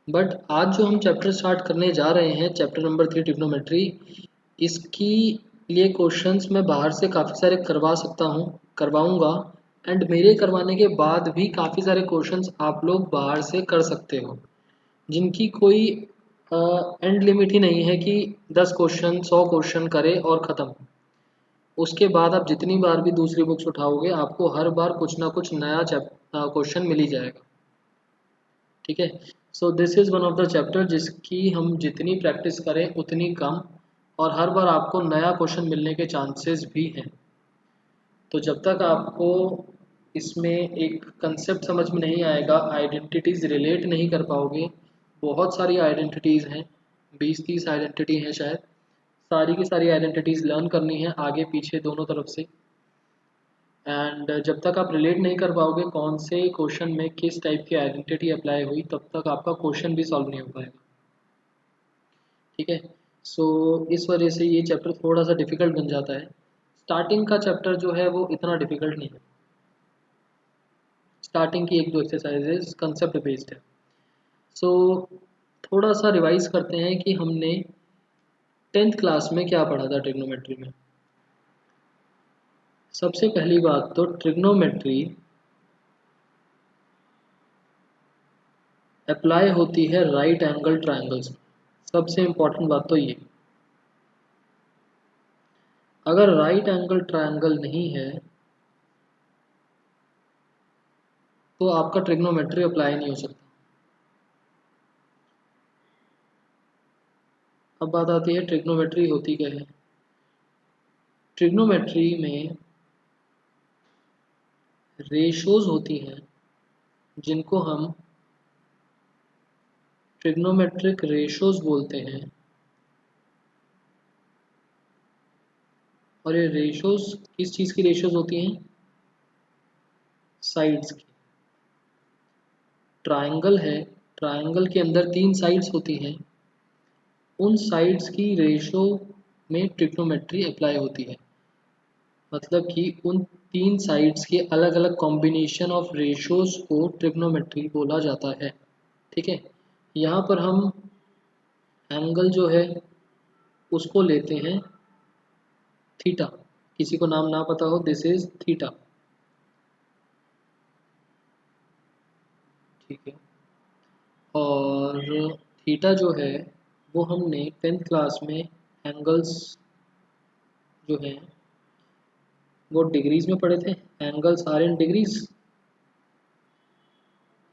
But आज जो हम चैप्टर स्टार्ट करने जा रहे हैं, चैप्टर नंबर 3 ट्रिग्नोमेट्री, इसकी लिए क्वेश्चंस मैं बाहर से काफ़ी सारे करवा सकता हूँ, करवाऊँगा। एंड मेरे करवाने के बाद भी काफ़ी सारे क्वेश्चंस आप लोग बाहर से कर सकते हो, जिनकी कोई एंड लिमिट ही नहीं है कि 10 क्वेश्चन 100 क्वेश्चन करे और ख़त्म। उसके बाद आप जितनी बार भी दूसरी बुक्स उठाओगे, आपको हर बार कुछ ना कुछ नया क्वेश्चन मिल ही जाएगा। ठीक है। So this is one of the chapter जिसकी हम जितनी प्रैक्टिस करें उतनी कम, और हर बार आपको नया क्वेश्चन मिलने के चांसेस भी हैं। तो जब तक आपको इसमें एक कंसेप्ट समझ में नहीं आएगा, आइडेंटिटीज़ रिलेट नहीं कर पाओगे। बहुत सारी आइडेंटिटीज़ हैं, 20-30 आइडेंटिटी हैं शायद। सारी की सारी आइडेंटिटीज़ लर्न करनी है आगे पीछे दोनों तरफ से। एंड जब तक आप रिलेट नहीं कर पाओगे कौन से क्वेश्चन में किस टाइप की आइडेंटिटी अप्लाई हुई, तब तक आपका क्वेश्चन भी सॉल्व नहीं हो पाएगा। ठीक है। सो इस वजह से ये चैप्टर थोड़ा सा डिफ़िकल्ट बन जाता है। स्टार्टिंग का चैप्टर जो है वो इतना डिफ़िकल्ट नहीं है। स्टार्टिंग की 1-2 एक्सरसाइजेज कंसेप्ट बेस्ड है। सो थोड़ा सा रिवाइज करते हैं कि हमने 10th क्लास में क्या पढ़ा था ट्रिग्नोमेट्री में। सबसे पहली बात तो ट्रिग्नोमेट्री अप्लाई होती है राइट एंगल ट्रायंगल्स। सबसे इम्पॉर्टेंट बात तो ये, अगर राइट एंगल ट्रायंगल नहीं है तो आपका ट्रिग्नोमेट्री अप्लाई नहीं हो सकता। अब बात आती है ट्रिग्नोमेट्री होती क्या है। ट्रिग्नोमेट्री में रेशोज होती हैं जिनको हम ट्रिग्नोमेट्रिक रेशोज बोलते हैं, और ये रेशोज किस चीज़ की रेशोज होती हैं? साइड्स की। ट्रायंगल है, ट्रायंगल के अंदर 3 साइड्स होती हैं, उन साइड्स की रेशो में ट्रिग्नोमेट्री अप्लाई होती है। मतलब कि उन 3 साइड्स के अलग अलग कॉम्बिनेशन ऑफ रेशोज को ट्रिग्नोमेट्री बोला जाता है। ठीक है। यहाँ पर हम एंगल जो है उसको लेते हैं थीटा। किसी को नाम ना पता हो, दिस इज थीटा। ठीक है। और थीटा जो है वो हमने 10th क्लास में एंगल्स जो हैं वो डिग्रीज में पढ़े थे। Angles are in degrees.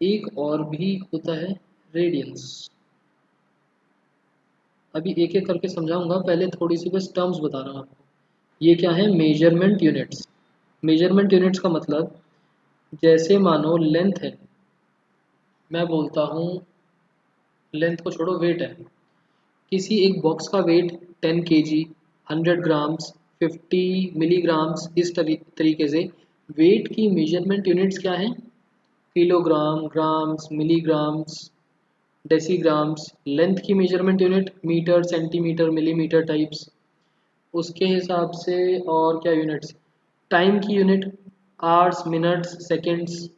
एक और भी होता है रेडियंस। अभी एक एक करके समझाऊंगा, पहले थोड़ी सी बस टर्म्स बता रहा हूँ आपको। ये क्या है? Measurement units. मेजरमेंट यूनिट्स का मतलब, जैसे मानो लेंथ है, मैं बोलता हूँ लेंथ को छोड़ो, वेट है। किसी एक बॉक्स का वेट 10 kg, 100 ग्राम्स, 50 मिलीग्राम्स, इस तरीके से वेट की मेजरमेंट यूनिट्स क्या हैं? Kilogram, grams, milligrams, decigrams. Length की measurement unit metre, centimetre, millimetre types. उसके हिसाब से और क्या यूनिट्स? टाइम की यूनिट आवर्स, मिनट्स, सेकेंड्स।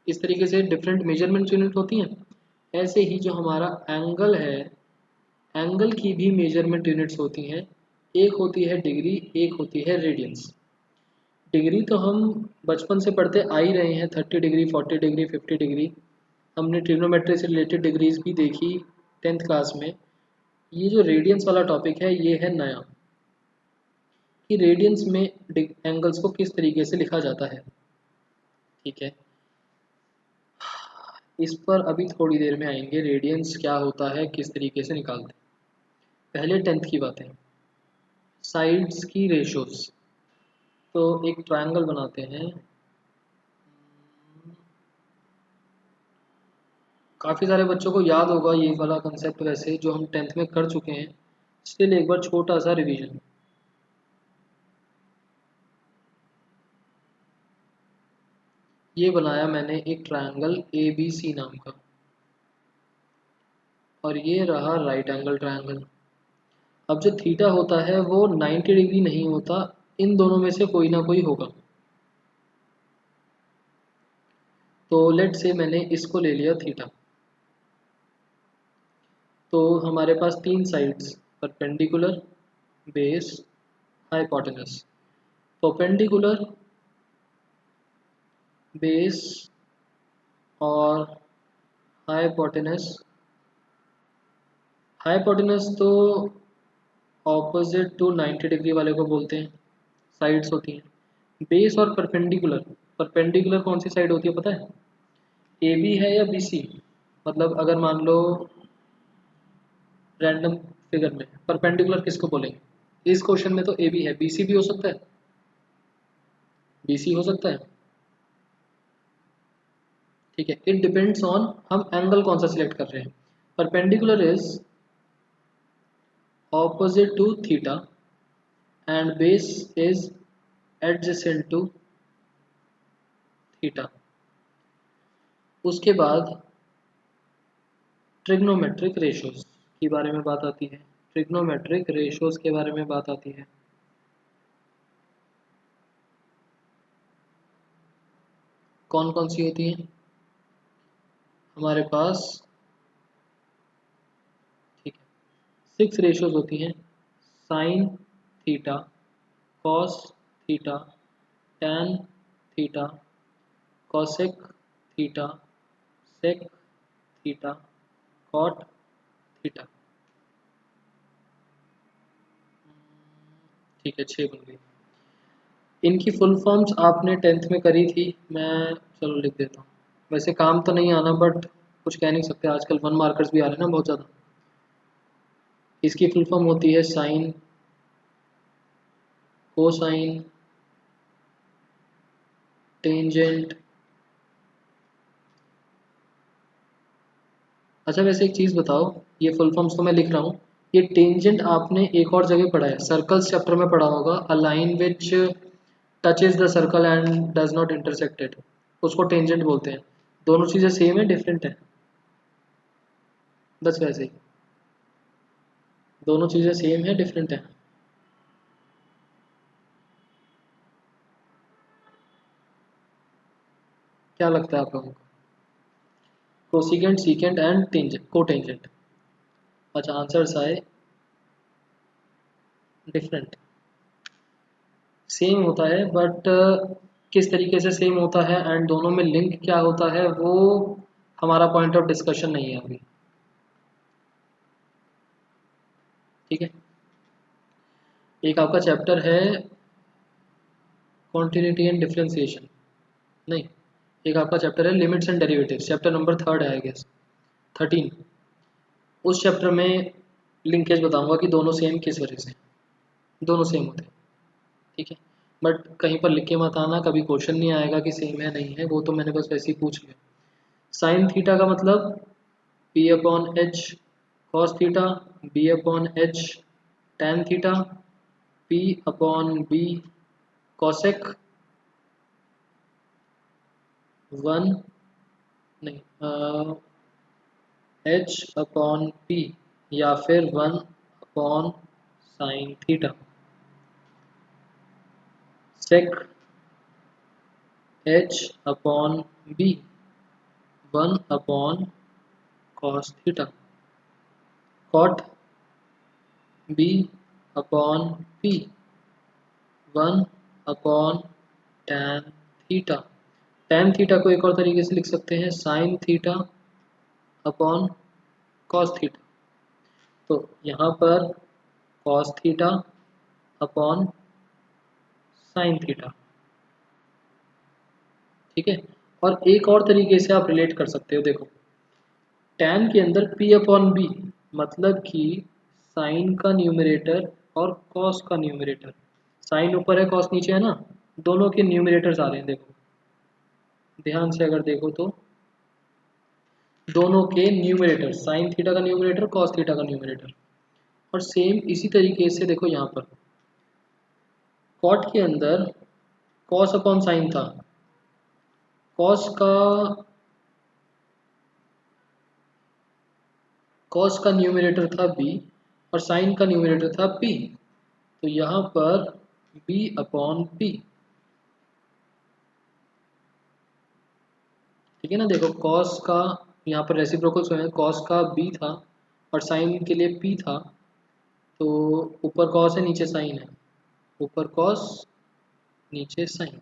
इस तरीके से डिफरेंट मेजरमेंट यूनिट होती हैं। ऐसे ही जो हमारा एंगल है, एंगल की भी मेजरमेंट यूनिट्स होती हैं। एक होती है डिग्री, एक होती है रेडियंस। डिग्री तो हम बचपन से पढ़ते आ ही रहे हैं, 30 डिग्री, 40 डिग्री, 50 डिग्री। हमने ट्रिग्नोमेट्री से रिलेटेड डिग्रीज भी देखी 10th क्लास में। ये जो रेडियंस वाला टॉपिक है ये है नया, कि रेडियंस में एंगल्स को किस तरीके से लिखा जाता है। ठीक है। इस पर अभी थोड़ी देर में आएंगे, रेडियंस क्या होता है, किस तरीके से निकालते हैं। पहले 10th की बातें, साइड्स की रेशोज। तो एक ट्रायंगल बनाते हैं। काफ़ी सारे बच्चों को याद होगा ये वाला कंसेप्ट, वैसे जो हम 10th में कर चुके हैं। स्टिल एक बार छोटा सा रिवीजन। ये बनाया मैंने एक ट्रायंगल ABC नाम का, और ये रहा राइट एंगल ट्रायंगल। अब जो थीटा होता है वो 90 डिग्री नहीं होता, इन दोनों में से कोई ना कोई होगा। तो लेट से मैंने इसको ले लिया थीटा। तो हमारे पास तीन sides, perpendicular, base, hypotenuse. Perpendicular, base और हाइपोटेनस। हाइपोटेनस तो ऑपोजिट टू 90 डिग्री वाले को बोलते हैं, साइड्स होती हैं। बेस और परपेंडिकुलर, परपेंडिकुलर कौन सी साइड होती है पता है? ए बी है या बी सी? मतलब अगर मान लो रैंडम फिगर में परपेंडिकुलर किसको बोलेंगे? इस क्वेश्चन में तो ए बी है, बी सी भी हो सकता है, बी सी हो सकता है। ठीक है, इट डिपेंड्स ऑन हम एंगल कौन सा सिलेक्ट कर रहे हैं। Perpendicular is opposite to theta and base is adjacent to theta. उसके बाद ट्रिग्नोमेट्रिक रेशियोज के बारे में बात आती है। ट्रिग्नोमेट्रिक रेशियोज के बारे में बात आती है। कौन कौन सी होती हैं हमारे पास? ठीक है, 6 रेशियोज होती हैं। Sine theta, cos theta, tan theta, cosec theta, sec theta, cot theta. ठीक है, 6 बन गई। इनकी फुल फॉर्म्स आपने 10th में करी थी, मैं चलो लिख देता हूँ। वैसे काम तो नहीं आना, बट कुछ कह नहीं सकते, आजकल 1 मार्कर्स भी आ रहे हैं ना बहुत ज़्यादा। इसकी फुल फॉर्म होती है साइन, कोसाइन, टेंजेंट। अच्छा वैसे एक चीज़ बताओ, ये फुल फॉर्म्स तो मैं लिख रहा हूँ, ये टेंजेंट आपने एक और जगह पढ़ा है, सर्कल्स चैप्टर में पढ़ा होगा। A line which touches the circle and does not intersect it, उसको टेंजेंट बोलते हैं। दोनों चीज़ें सेम है डिफरेंट है? बस वैसे ही, दोनों चीज़ें सेम है डिफरेंट है? क्या लगता है आप लोगों को? Cosecant, secant and tangent, cotangent. अच्छा, आंसर्स आए डिफरेंट। सेम होता है बट किस तरीके से सेम होता है एंड दोनों में लिंक क्या होता है, वो हमारा पॉइंट ऑफ डिस्कशन नहीं है अभी। ठीक है, एक आपका चैप्टर है कॉन्टिन्यूटी एंड डिफरेंशिएशन, नहीं, एक आपका चैप्टर है limits and derivatives, chapter number 3 है आई गेस, 13। उस चैप्टर में लिंकेज बताऊंगा कि दोनों सेम किस वजह से, दोनों सेम होते हैं। ठीक है, बट कहीं पर लिख के मत आना, कभी क्वेश्चन नहीं आएगा कि सेम है नहीं है, वो तो मैंने बस वैसे ही पूछ लिया। साइन थीटा का मतलब P upon H cos theta, B upon H tan theta, P upon B cosec one, नहीं, एच अपॉन पी, या फिर 1 upon sine theta, sec H upon B, 1 upon cos theta, cot B upon P, 1 upon tan theta. Tan theta को एक और तरीके से लिख सकते हैं sine theta upon cos theta. तो यहाँ पर cos theta upon sine theta. ठीक है, और एक और तरीके से आप रिलेट कर सकते हो, देखो टैन के अंदर पी अपॉन बी, मतलब कि साइन का न्यूमरेटर और कॉस का न्यूमरेटर, साइन ऊपर है कॉस नीचे है ना, दोनों के न्यूमरेटर्स आ रहे हैं। देखो ध्यान से अगर देखो तो दोनों के न्यूमरेटर, साइन थीटा का न्यूमरेटर, कॉस थीटा का न्यूमरेटर। और सेम इसी तरीके से देखो यहाँ पर कॉट के अंदर कॉस अपॉन साइन था, कॉस का कॉस का न्यूमरेटर था b और साइन का न्यूमरेटर था p, तो यहाँ पर b अपॉन p। ठीक है ना, देखो कॉस का यहाँ पर रेसिप्रोकल है, कॉस का b था और साइन के लिए P था, तो ऊपर कॉस है नीचे साइन है, ऊपर कॉस नीचे साइन।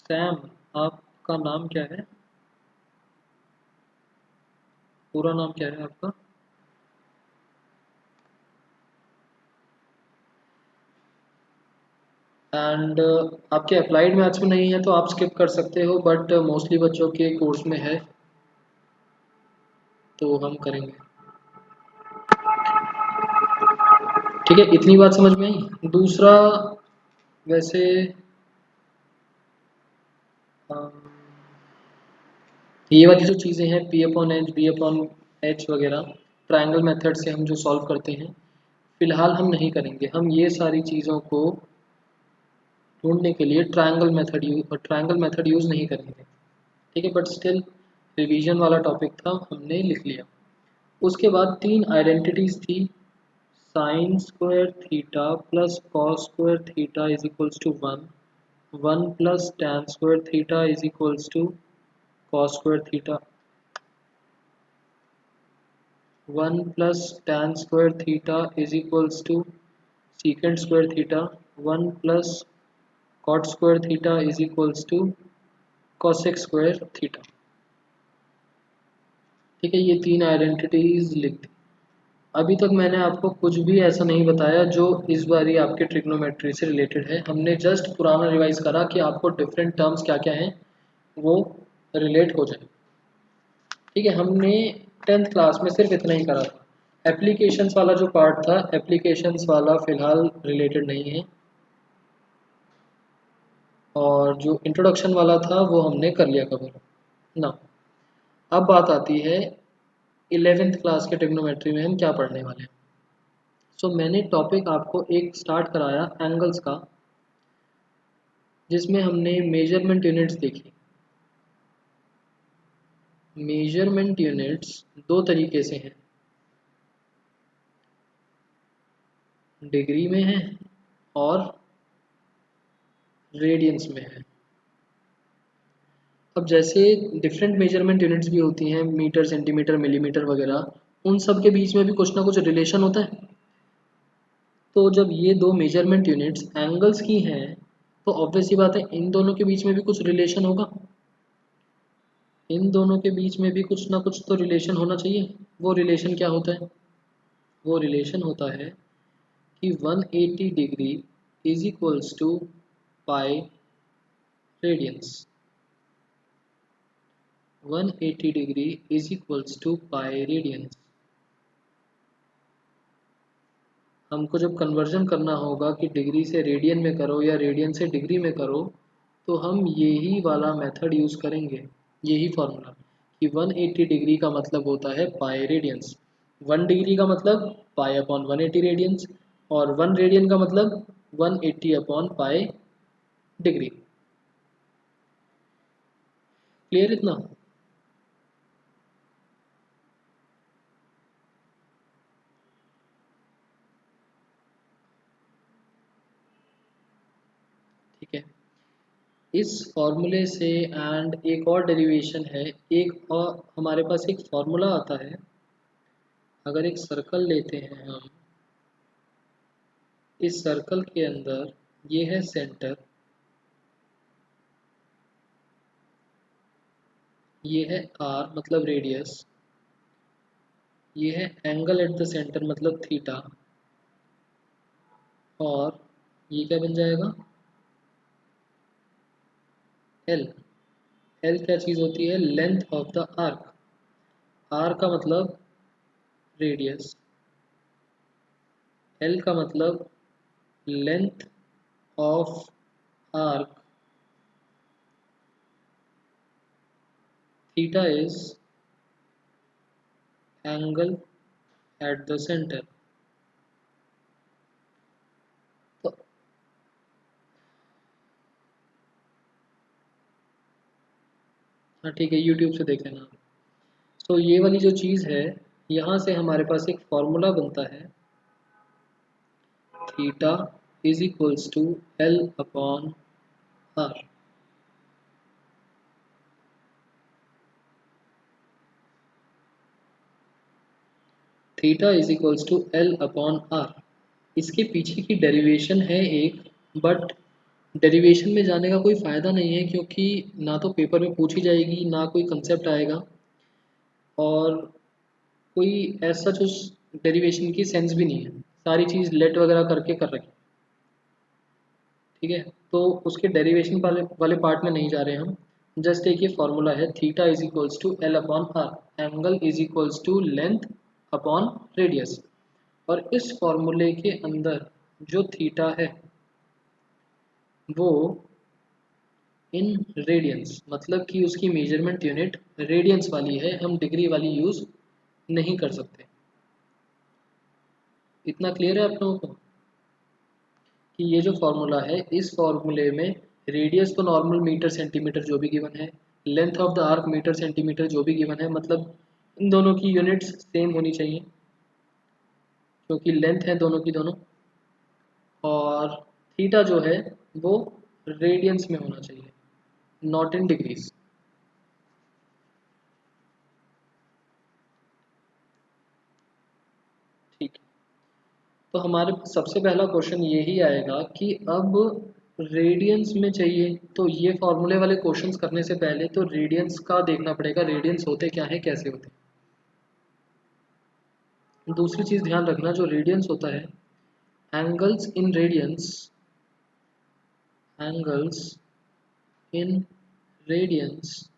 सैम, आपका नाम क्या है, पूरा नाम क्या है आपका? एंड आपके अप्लाइड मैथ्स में नहीं है तो आप स्किप कर सकते हो, बट मोस्टली बच्चों के कोर्स में है तो हम करेंगे। ठीक है, इतनी बात समझ में आई। दूसरा, वैसे अम, ये वाली जो चीज़ें हैं P upon H, B upon H वगैरह, ट्रायंगल मेथड से हम जो सॉल्व करते हैं, फिलहाल हम नहीं करेंगे। हम ये सारी चीज़ों को ढूंढने के लिए ट्रायंगल मेथड यूज़ नहीं करेंगे। ठीक है, बट स्टिल रिवीजन वाला टॉपिक था, हमने लिख लिया। उसके बाद तीन आइडेंटिटीज थी, sine square theta plus cos square theta is equals to one, one plus tan square theta is equals to cos square theta, one plus tan square theta is equals to secant square theta, one plus cot square theta is equals to cosec square theta. ठीक है, ये तीन identities लिख दी। अभी तक मैंने आपको कुछ भी ऐसा नहीं बताया जो इस बारी आपके ट्रिग्नोमेट्री से रिलेटेड है। हमने जस्ट पुराना रिवाइज करा कि आपको डिफरेंट टर्म्स क्या क्या हैं वो रिलेट हो जाए। ठीक है, हमने 10th क्लास में सिर्फ इतना ही करा था। एप्लीकेशंस वाला जो पार्ट था, एप्लीकेशंस वाला फिलहाल रिलेटेड नहीं है, और जो इंट्रोडक्शन वाला था वो हमने कर लिया कवर ना। अब बात आती है 11th क्लास के ट्रिग्नोमेट्री में हम क्या पढ़ने वाले हैं। सो मैंने टॉपिक आपको एक स्टार्ट कराया एंगल्स का, जिसमें हमने मेजरमेंट यूनिट्स देखी। मेजरमेंट यूनिट्स दो तरीके से हैं, डिग्री में है और रेडियंस में है। अब जैसे डिफरेंट मेजरमेंट यूनिट्स भी होती हैं, मीटर सेंटीमीटर मिलीमीटर वगैरह, उन सब के बीच में भी कुछ ना कुछ रिलेशन होता है। तो जब ये दो मेजरमेंट यूनिट्स एंगल्स की हैं, तो ऑब्वियस सी बात है इन दोनों के बीच में भी कुछ रिलेशन होगा, इन दोनों के बीच में भी कुछ ना कुछ तो रिलेशन होना चाहिए। वो रिलेशन क्या होता है? वो रिलेशन होता है कि 180 degree is equals to pi radians, 180 degree is equals to pi radians. हमको जब कन्वर्जन करना होगा कि डिग्री से रेडियन में करो या रेडियन से डिग्री में करो, तो हम यही वाला मेथड यूज़ करेंगे, यही फॉर्मूला, कि 180 डिग्री का मतलब होता है पाई रेडियंस, 1 डिग्री का मतलब पाई अपॉन 180 रेडियंस, और 1 रेडियन का मतलब 180 अपॉन पाई डिग्री। क्लियर इतना? ठीक है, इस फॉर्मूले से एंड एक और डेरिवेशन है, एक और हमारे पास एक फॉर्मूला आता है। अगर एक सर्कल लेते हैं हम, इस सर्कल के अंदर ये है सेंटर, ये है आर मतलब रेडियस, ये है एंगल एट द सेंटर मतलब थीटा, और ये क्या बन जाएगा? एल। एल क्या चीज़ होती है? Length of the arc. R का मतलब रेडियस, एल का मतलब length of arc, theta is angle at the centre. तो हाँ ठीक है, यूट्यूब से देख लेना। तो ये वाली जो चीज़ है, यहाँ से हमारे पास एक फॉर्मूला बनता है, theta is equals to L upon R. Theta is equals to L upon R. इसके पीछे की डेरिवेशन है एक, बट डेरिवेशन में जाने का कोई फ़ायदा नहीं है क्योंकि ना तो पेपर में पूछी जाएगी ना कोई कंसेप्ट आएगा और कोई ऐसा जो डेरिवेशन की सेंस भी नहीं है, सारी चीज़ लेट वगैरह करके कर रखी। ठीक है, तो उसके डेरिवेशन वाले पार्ट में नहीं जा रहे हम। जस्ट एक ये फॉर्मूला है, theta is equals to L upon R, angle is equals to length upon radius. और इस फॉर्मूले के अंदर जो थीटा है वो इन रेडियंस, मतलब कि उसकी मेजरमेंट यूनिट रेडियंस वाली है, हम डिग्री वाली यूज़ नहीं कर सकते। इतना क्लियर है आप लोगों को कि ये जो फॉर्मूला है, इस फॉर्मूले में रेडियस तो नॉर्मल मीटर सेंटीमीटर जो भी गिवन है, length of the arc metre centimetre जो भी गिवन है, मतलब इन दोनों की यूनिट्स सेम होनी चाहिए क्योंकि लेंथ है दोनों की दोनों, और थीटा जो है वो रेडियंस में होना चाहिए, नॉट इन डिग्रीज। ठीक है, तो हमारे सबसे पहला क्वेश्चन यही आएगा कि अब रेडियंस में चाहिए, तो ये फॉर्मूले वाले क्वेश्चंस करने से पहले तो रेडियंस का देखना पड़ेगा, रेडियंस होते क्या है, कैसे होते हैं। दूसरी चीज़ ध्यान रखना, जो रेडियंस होता है, angles in radians, angles in radians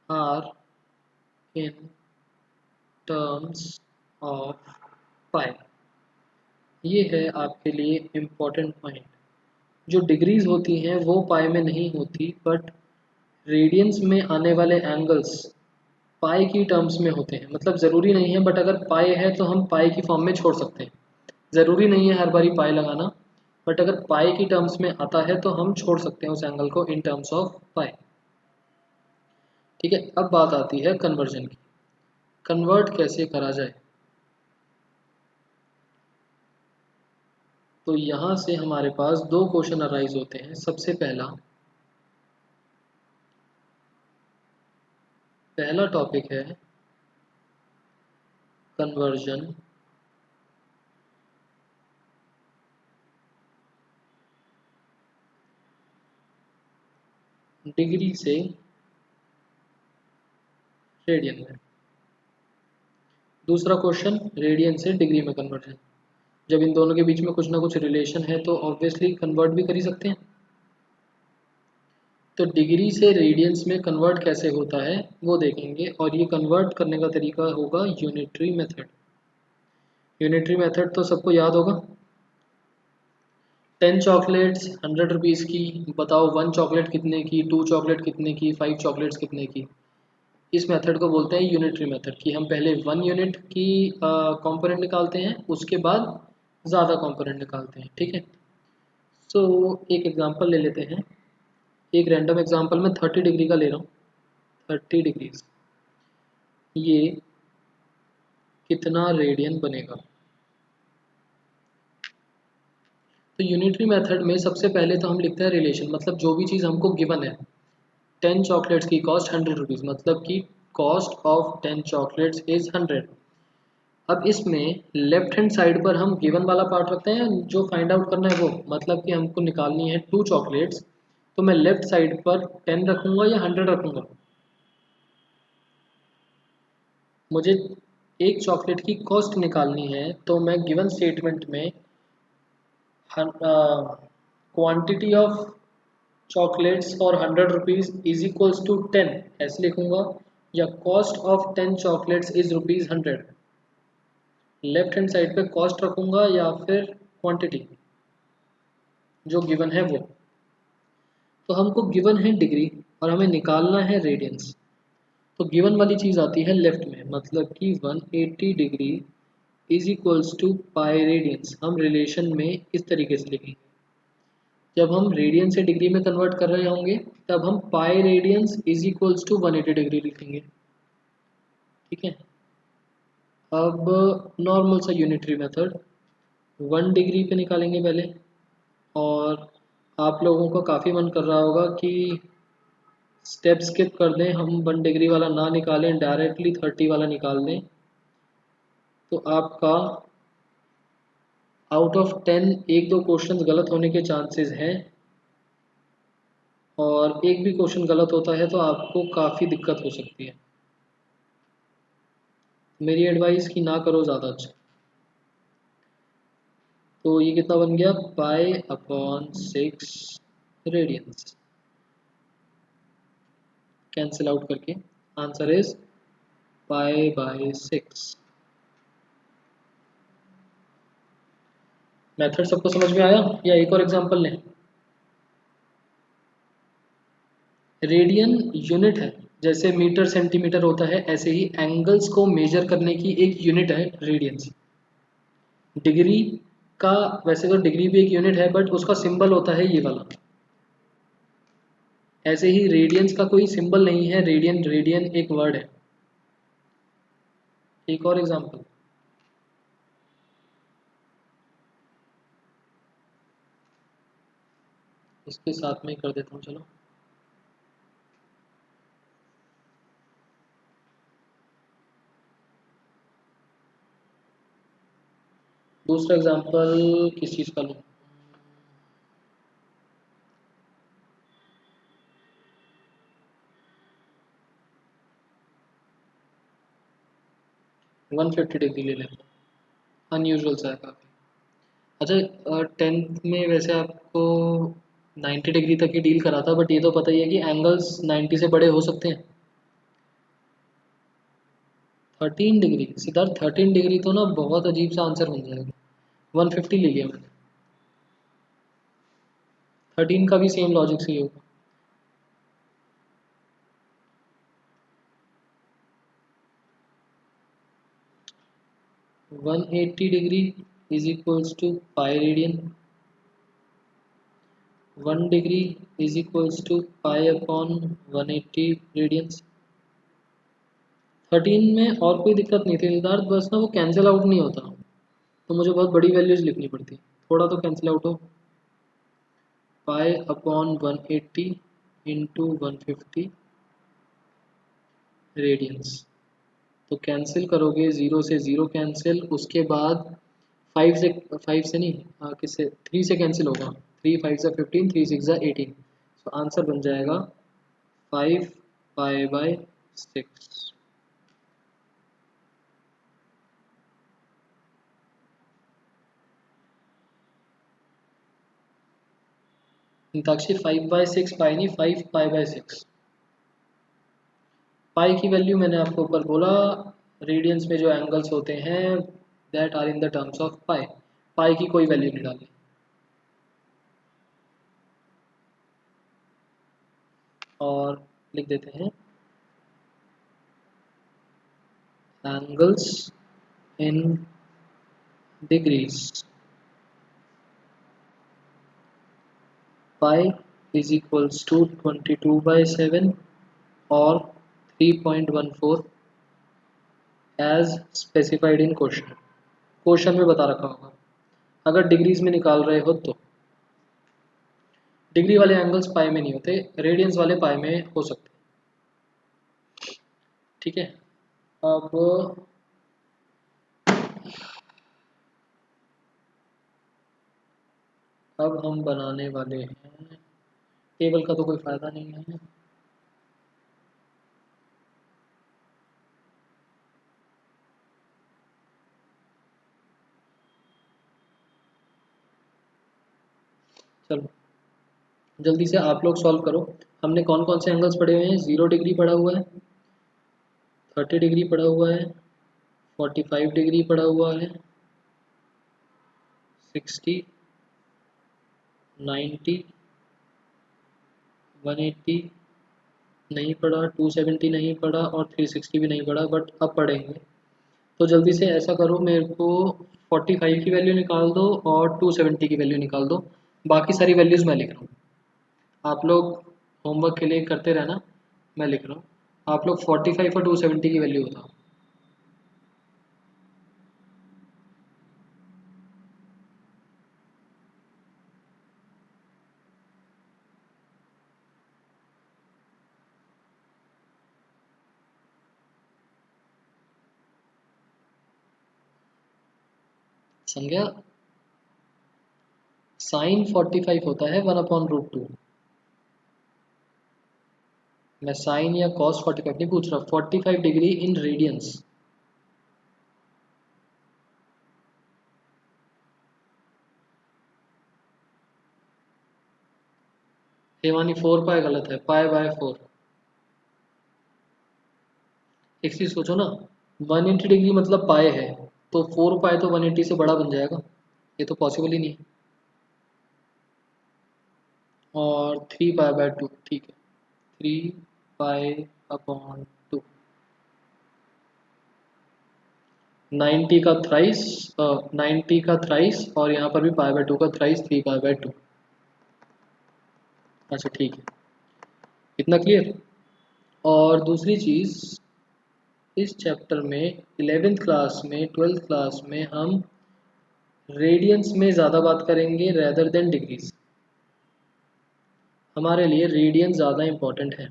are in terms of pi. ये है आपके लिए इम्पोर्टेंट पॉइंट। जो डिग्रीज होती हैं वो पाई में नहीं होती, बट रेडियंस में आने वाले एंगल्स पाई की टर्म्स में होते हैं। मतलब ज़रूरी नहीं है, बट अगर पाई है तो हम पाई की फॉर्म में छोड़ सकते हैं। ज़रूरी नहीं है हर बारी पाई लगाना, बट अगर पाई की टर्म्स में आता है तो हम छोड़ सकते हैं उस एंगल को इन टर्म्स ऑफ पाई। ठीक है, अब बात आती है कन्वर्जन की। कन्वर्ट कैसे करा जाए, तो यहाँ से हमारे पास दो क्वेश्चन अराइज होते हैं। सबसे पहला टॉपिक है कन्वर्जन डिग्री से रेडियन में। दूसरा क्वेश्चन रेडियन से डिग्री में कन्वर्जन। जब इन दोनों के बीच में कुछ ना कुछ रिलेशन है तो ऑब्वियसली कन्वर्ट भी कर ही सकते हैं। तो डिग्री से रेडियंस में कन्वर्ट कैसे होता है वो देखेंगे, और ये कन्वर्ट करने का तरीका होगा यूनिटरी मेथड। यूनिटरी मेथड तो सबको याद होगा। 10 चॉकलेट्स 100 रुपीज़ की, बताओ 1 चॉकलेट कितने की, 2 चॉकलेट कितने की, 5 चॉकलेट्स कितने की। इस मेथड को बोलते हैं यूनिटरी मेथड, कि हम पहले 1 यूनिट की कंपोनेंट निकालते हैं, उसके बाद ज़्यादा कंपोनेंट निकालते हैं। ठीक है, सो एक एग्जांपल ले लेते हैं। एक रैंडम एग्जांपल में 30 डिग्री का ले रहा हूँ। 30 डिग्रीज, ये कितना रेडियन बनेगा। तो यूनिटरी मेथड में सबसे पहले तो हम लिखते हैं रिलेशन, मतलब जो भी चीज़ हमको गिवन है। 10 चॉकलेट्स की कॉस्ट 100 रुपीज़, मतलब कि कॉस्ट ऑफ 10 चॉकलेट्स इज़ 100। अब इसमें लेफ्ट हैंड साइड पर हम गिवन वाला पार्ट रखते हैं, जो फाइंड आउट करना है वो, मतलब कि हमको निकालनी है 2 चॉकलेट्स, तो मैं लेफ्ट साइड पर 10 रखूँगा या 100 रखूँगा। मुझे एक चॉकलेट की कॉस्ट निकालनी है, तो मैं गिवन स्टेटमेंट में क्वांटिटी ऑफ चॉकलेट्स और 100 रुपीज़ इज इक्वल्स टू 10 ऐसे लिखूंगा, या cost of 10 chocolates is rupees 100। Left hand side पे कॉस्ट रखूंगा या फिर क्वांटिटी जो गिवन है वो। तो हमको गिवन है डिग्री और हमें निकालना है रेडियंस। तो गिवन वाली चीज़ आती है लेफ्ट में, मतलब कि 180 degree is equals to pi radians. हम रिलेशन में इस तरीके से लिखेंगे, जब हम रेडियन से डिग्री में कन्वर्ट कर रहे होंगे तब हम pi radians is equals to 180 degree लिखेंगे। ठीक है, अब नॉर्मल सा यूनिटरी मेथड, 1 डिग्री पे निकालेंगे पहले। और आप लोगों का काफ़ी मन कर रहा होगा कि स्टेप स्किप कर दें, हम 1 डिग्री वाला ना निकालें, डायरेक्टली 30 वाला निकाल दें। तो आपका आउट ऑफ 10 एक दो क्वेश्चंस गलत होने के चांसेस हैं, और एक भी क्वेश्चन गलत होता है तो आपको काफ़ी दिक्कत हो सकती है। मेरी एडवाइस कि ना करो ज़्यादा अच्छा। तो ये कितना बन गया, pi upon 6 radians, cancel out करके answer is pi by 6। Method सबको समझ में आया या एक और एग्जांपल लें? रेडियन यूनिट है, जैसे मीटर सेंटीमीटर होता है ऐसे ही एंगल्स को मेजर करने की एक यूनिट है रेडियंस। डिग्री का वैसे तो डिग्री भी एक यूनिट है, बट उसका सिंबल होता है ये वाला। ऐसे ही रेडियंस का कोई सिंबल नहीं है, रेडियन रेडियन एक वर्ड है। एक और एग्जांपल, इसके साथ में ही कर देता हूँ चलो। दूसरा एग्जांपल किस चीज़ का लूँ? 150 डिग्री ले लेते हैं, अनयूजुअल सा है काफ़ी। अच्छा, 10th में वैसे आपको 90 डिग्री तक ही डील करा था, बट ये तो पता ही है कि एंगल्स 90 से बड़े हो सकते हैं। 13 डिग्री, सिद्धार्थ 13 डिग्री तो ना बहुत अजीब सा आंसर बन जाएगा। 150 ले लिया मैंने। 13 का भी सेम लॉजिक से ही होगा। 180 degree is equals to pi radian. 1 degree is equals to pi upon 180 radians. 13 में और कोई दिक्कत नहीं थी सिद्धार्थ, बस ना वो कैंसिल आउट नहीं होता, तो मुझे बहुत बड़ी वैल्यूज लिखनी पड़ती। थोड़ा तो कैंसिल आउट हो। Pi upon 180 into 150 radians. तो कैंसिल करोगे, ज़ीरो से ज़ीरो कैंसिल, उसके बाद 5 से नहीं, किससे 3 से कैंसिल होगा। 3 5 ज़ा 15, 3 6 ज़ा 18। तो आंसर बन जाएगा 5 पाई बाय 6। इंताक्षी 5/6 पाई नहीं, 5 पाई बाय 6। पाई की वैल्यू मैंने आपको ऊपर बोला, रेडियंस में जो एंगल्स होते हैं that are in the terms of pi. Pi की कोई वैल्यू नहीं डाली। और लिख देते हैं angles in degrees. Pi is equals to 22/7 और 3.14 as specified in question. Question में बता रखा होगा। अगर डिग्रीज में निकाल रहे हो तो डिग्री वाले एंगल्स पाई में नहीं होते, रेडियंस वाले पाई में हो सकते। ठीक है, अब हम बनाने वाले हैं, टेबल का तो कोई फायदा नहीं है। चलो जल्दी से आप लोग सॉल्व करो। हमने कौन कौन से एंगल्स पढ़े हुए हैं? 0 डिग्री पढ़ा हुआ है, 30 डिग्री पढ़ा हुआ है, 45 डिग्री पढ़ा हुआ है, 60, 90, 180 नहीं पढ़ा, 270 नहीं पढ़ा, और 360 भी नहीं पढ़ा, बट अब पढ़ेंगे। तो जल्दी से ऐसा करो, मेरे को 45 की वैल्यू निकाल दो और 270 की वैल्यू निकाल दो। बाकी सारी वैल्यूज़ मैं लिख रहा हूँ, आप लोग होमवर्क के लिए करते रहना। मैं लिख रहा हूँ, आप लोग 45 और 270 की वैल्यू बताओ। समझा? साइन 45 होता है 1/√2। मैं साइन या कॉस 45 नहीं पूछ रहा, 45 डिग्री इन रेडियंस। हेमानी 4 पाई गलत है, पाई/4। एक चीज सोचो ना, 180 डिग्री मतलब पाए है, तो 4 पाई तो 180 से बड़ा बन जाएगा, ये तो पॉसिबल ही नहीं है। और 3 पाई/2, ठीक है, 3 पाई/2। 90 का थ्राइस, 90 का थ्राइस, और यहाँ पर भी पाई/2 का थ्राइस, 3 पाई/2। अच्छा ठीक है, इतना क्लियर। और दूसरी चीज़, इस चैप्टर में 11th क्लास में 12th क्लास में हम रेडियंस में ज़्यादा बात करेंगे रेदर देन डिग्रीज। हमारे लिए रेडियंस ज़्यादा इम्पॉर्टेंट है,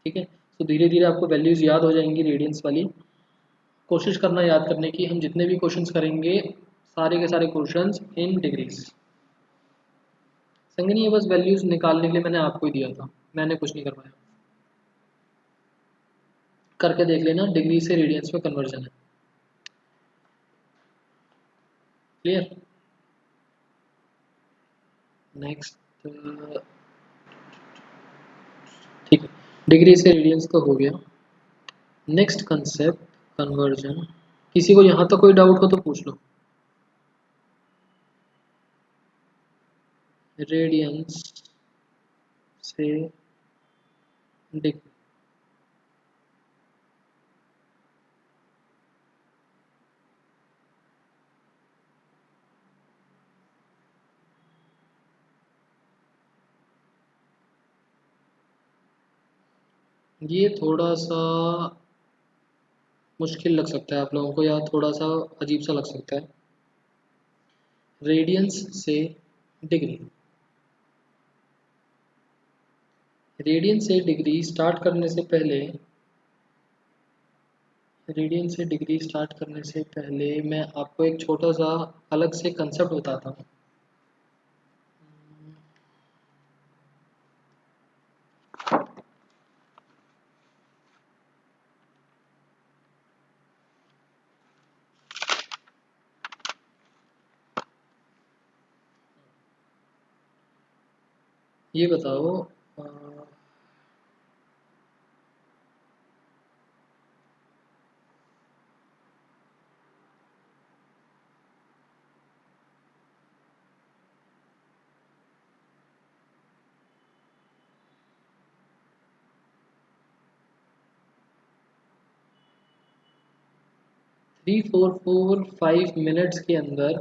ठीक है। तो धीरे धीरे आपको वैल्यूज़ याद हो जाएंगी रेडियंस वाली। कोशिश करना याद करने की, हम जितने भी क्वेश्चंस करेंगे सारे के सारे क्वेश्चंस इन डिग्रीज। संगनी ये बस वैल्यूज़ निकालने के लिए मैंने आपको ही दिया था, मैंने कुछ नहीं करवाया। करके देख लेना, डिग्री से रेडियंस में कन्वर्जन है। क्लियर? नेक्स्ट, ठीक है, डिग्री से रेडियंस का हो गया। Next concept, conversion. किसी को यहाँ तक कोई डाउट हो तो पूछ लो। रेडियंस से डिग्री, ये थोड़ा सा मुश्किल लग सकता है आप लोगों को, या थोड़ा सा अजीब सा लग सकता है। रेडियंस से डिग्री, रेडियंस से डिग्री स्टार्ट करने से पहले, रेडियंस से डिग्री स्टार्ट करने से पहले मैं आपको एक छोटा सा अलग से कंसेप्ट बताता हूँ। ये बताओ, 3 4 4 5 मिनट्स के अंदर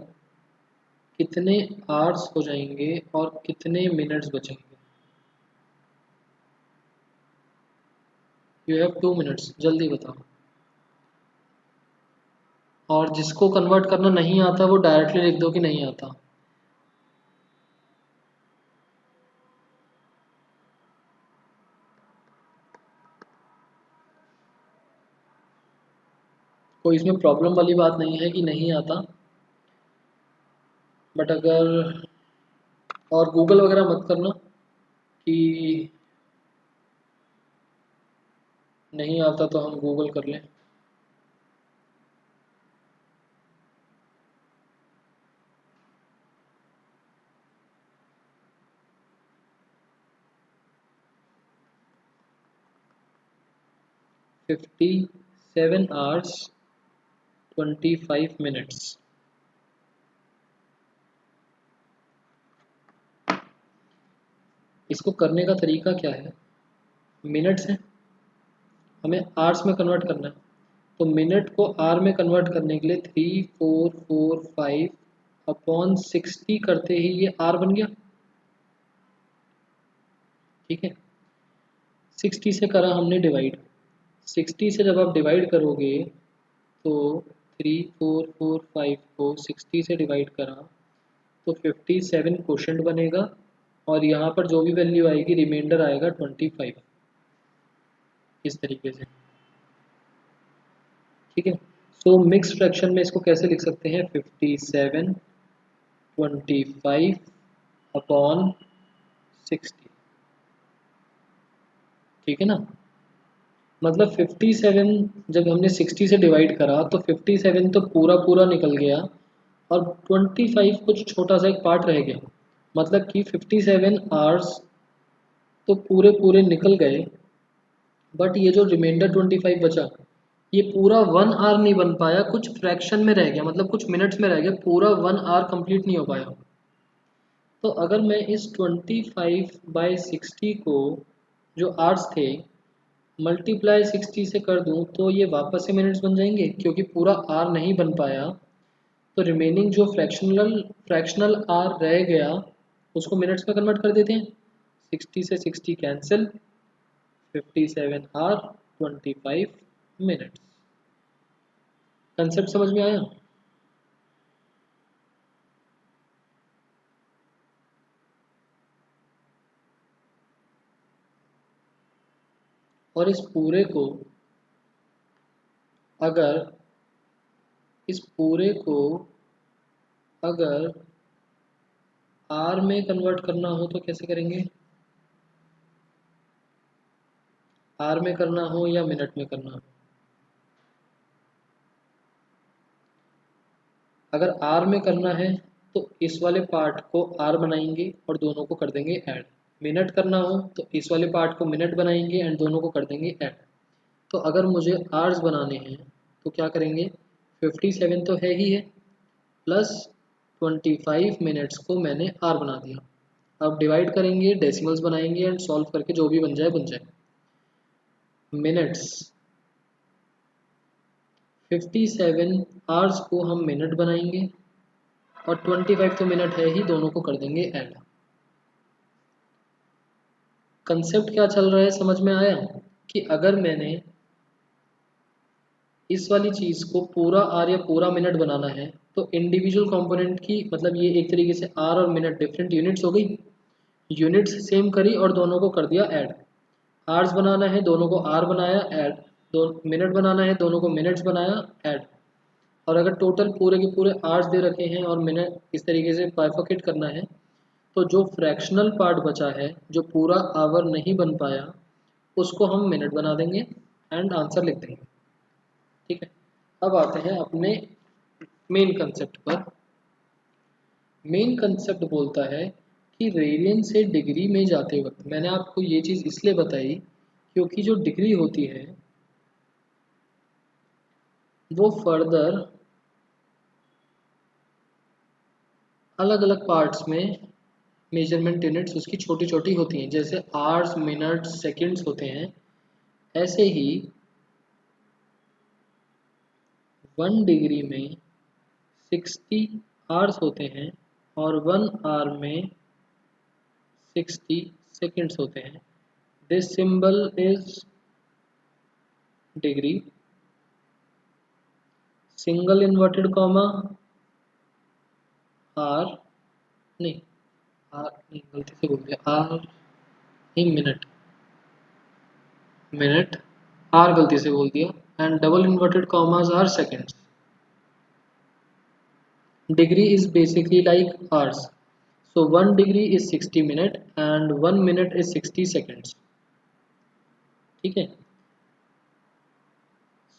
कितने आवर्स हो जाएंगे और कितने मिनट्स बचेंगे? यू हैव 2 मिनट्स, जल्दी बताओ। और जिसको कन्वर्ट करना नहीं आता वो डायरेक्टली लिख दो कि नहीं आता। कोई इसमें प्रॉब्लम वाली बात नहीं है कि नहीं आता, बट अगर, और गूगल वगैरह मत करना कि नहीं आता तो हम गूगल कर लें। Fifty 7 hours 25 minutes. इसको करने का तरीका क्या है? मिनट्स है, हमें आवर्स में कन्वर्ट करना है, तो मिनट को आर में कन्वर्ट करने के लिए 3 4 4 5/60 करते ही ये आर बन गया, ठीक है। 60 से करा हमने डिवाइड, 60 से जब आप डिवाइड करोगे तो 3 4 4 5 को 60 से डिवाइड करा तो 57 क्वोशंट बनेगा, और यहाँ पर जो भी वैल्यू आएगी रिमाइंडर आएगा 25, इस तरीके से, ठीक है। सो मिक्स फ्रैक्शन में इसको कैसे लिख सकते हैं, 57 25 अपॉन 60, ठीक है ना। मतलब 57 जब हमने 60 से डिवाइड करा तो 57 तो पूरा पूरा निकल गया और 25 कुछ छोटा सा एक पार्ट रह गया, मतलब कि 57 आवर्स तो पूरे पूरे निकल गए, बट ये जो रिमाइंडर 25 बचा ये पूरा 1 आवर नहीं बन पाया, कुछ फ्रैक्शन में रह गया, मतलब कुछ मिनट्स में रह गया, पूरा 1 आवर कंप्लीट नहीं हो पाया। तो अगर मैं इस 25/60 को, जो आवर्स थे, मल्टीप्लाई 60 से कर दूं तो ये वापस से मिनट्स बन जाएंगे, क्योंकि पूरा आर नहीं बन पाया। तो रिमेनिंग जो फ्रैक्शनल आर रह गया उसको मिनट्स में कन्वर्ट कर देते हैं, 60 से 60 कैंसिल, 57 आर 25 मिनट्स। कंसेप्ट समझ में आया। और अगर इस पूरे को अगर आर में कन्वर्ट करना हो तो कैसे करेंगे, आर में करना हो या मिनट में करना हो। अगर आर में करना है तो इस वाले पार्ट को आर बनाएंगे और दोनों को कर देंगे ऐड। मिनट करना हो तो इस वाले पार्ट को मिनट बनाएंगे एंड दोनों को कर देंगे ऐड। तो अगर मुझे आर्स बनाने हैं तो क्या करेंगे, 57 तो है ही है, प्लस 25 मिनट्स को मैंने आर बना दिया। अब डिवाइड करेंगे, डेसिमल्स बनाएंगे एंड सॉल्व करके जो भी बन जाए बन जाए। मिनट्स 57 आवर्स को हम मिनट बनाएंगे और 25 तो मिनट है ही, दोनों को कर देंगे ऐड। कंसेप्ट क्या चल रहा है समझ में आया, कि अगर मैंने इस वाली चीज़ को पूरा आर या पूरा मिनट बनाना है तो इंडिविजुअल कंपोनेंट की, मतलब ये एक तरीके से आर और मिनट डिफरेंट यूनिट्स हो गई, यूनिट्स सेम करी और दोनों को कर दिया ऐड। आर्स बनाना है दोनों को आर बनाया ऐड, दो मिनट बनाना है दोनों को मिनट्स बनाया ऐड। और अगर टोटल पूरे के पूरे आवर्स दे रखे हैं और मिनट इस तरीके से बाइफरकेट करना है तो जो फ्रैक्शनल पार्ट बचा है, जो पूरा आवर नहीं बन पाया, उसको हम मिनट बना देंगे एंड आंसर लिख देंगे, ठीक है। अब आते हैं अपने मेन कंसेप्ट पर। मेन कंसेप्ट बोलता है कि रेडियन से डिग्री में जाते वक्त, मैंने आपको ये चीज़ इसलिए बताई क्योंकि जो डिग्री होती है वो फर्दर अलग अलग पार्ट्स में मेजरमेंट यूनिट्स उसकी छोटी छोटी होती हैं, जैसे आवर्स मिनट्स सेकंड्स होते हैं, ऐसे ही 1 डिग्री में 60 आवर्स होते हैं और 1 आवर में 60 सेकंड्स होते हैं। This symbol is degree, single inverted comma are, नहीं आर नहीं, गलती से बोल दिया, आर नहीं मिनट, मिनट आर गलती से बोल दिया, and double inverted commas are seconds. Degree is basically like hours. So 1 degree is 60 minute and 1 minute is 60 seconds. ठीक है।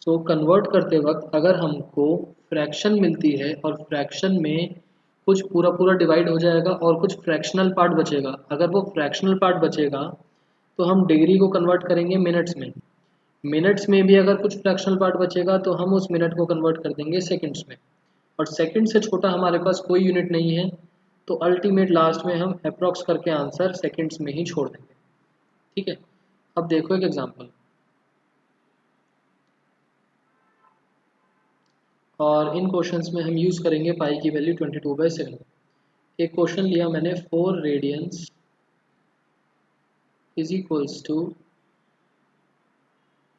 सो कन्वर्ट करते वक्त अगर हमको फ्रैक्शन मिलती है और फ्रैक्शन में कुछ पूरा पूरा डिवाइड हो जाएगा और कुछ फ्रैक्शनल पार्ट बचेगा, अगर वो फ्रैक्शनल पार्ट बचेगा तो हम डिग्री को कन्वर्ट करेंगे मिनट्स में। मिनट्स में भी अगर कुछ फ्रैक्शनल पार्ट बचेगा तो हम उस मिनट को कन्वर्ट कर देंगे सेकंड्स में, और सेकंड से छोटा हमारे पास कोई यूनिट नहीं है तो अल्टीमेट लास्ट में हम अप्रॉक्स करके आंसर सेकंड्स में ही छोड़ देंगे, ठीक है। अब देखो एक एग्जांपल, और इन क्वेश्चंस में हम यूज़ करेंगे पाई की वैल्यू 22/7। एक क्वेश्चन लिया मैंने, 4 radians is equals to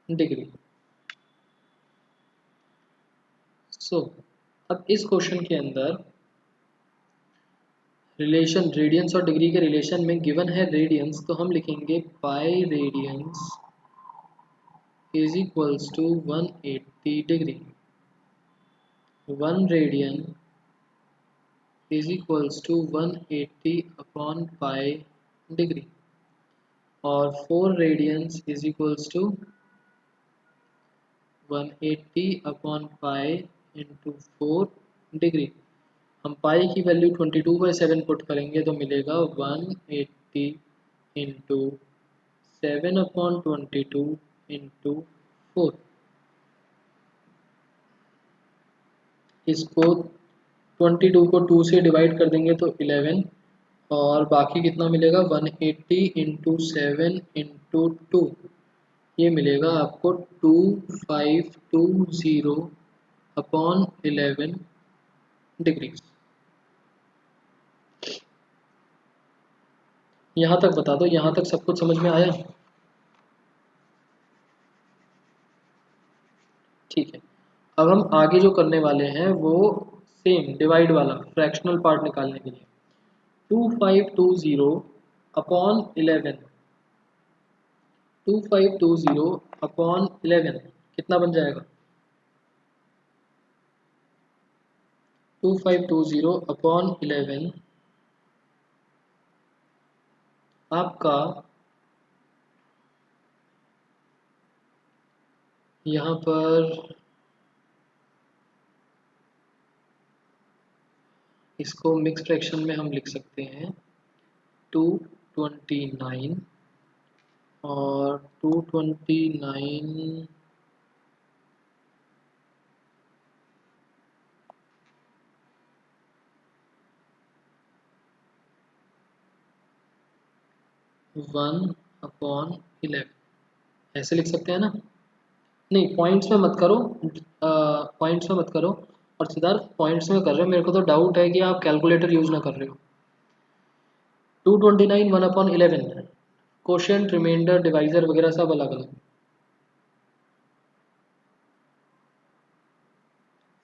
degree. So अब इस क्वेश्चन के अंदर रिलेशन रेडियंस और डिग्री के रिलेशन में गिवन है रेडियंस, तो हम लिखेंगे pi radians is equals to 180 degree. 1 radian is equals to 180 upon pi degree और 4 radians is equals to 180 upon pi into 4 degree. हम पाई की वैल्यू 22/7 पुट करेंगे तो मिलेगा 180 इंटू 7 अपॉन 22 इंटू 4। इसको 22 को 2 से डिवाइड कर देंगे तो 11 और बाकी कितना मिलेगा 180 इंटू 7 इंटू 2, ये मिलेगा आपको 2520 अपॉन 11 डिग्रीज। यहाँ तक बता दो, यहाँ तक सब कुछ समझ में आया? ठीक है, अब हम आगे जो करने वाले हैं वो सेम डिवाइड वाला फ्रैक्शनल पार्ट निकालने के लिए 2520 अपॉन 11, 2520 अपॉन 11 कितना बन जाएगा? 2520 अपॉन 11 आपका यहाँ पर इसको मिक्स फ्रैक्शन में हम लिख सकते हैं 229 और 229 1 अपॉन 11 ऐसे लिख सकते हैं ना? नहीं, पॉइंट्स में मत करो, पॉइंट्स में मत करो। और सिद्धार्थ पॉइंट्स में कर रहे हो, मेरे को तो डाउट है कि आप कैलकुलेटर यूज ना कर रहे हो। 229 1 अपॉन 11 कोशेंट रिमाइंडर डिवाइजर वगैरह सब अलग अलग।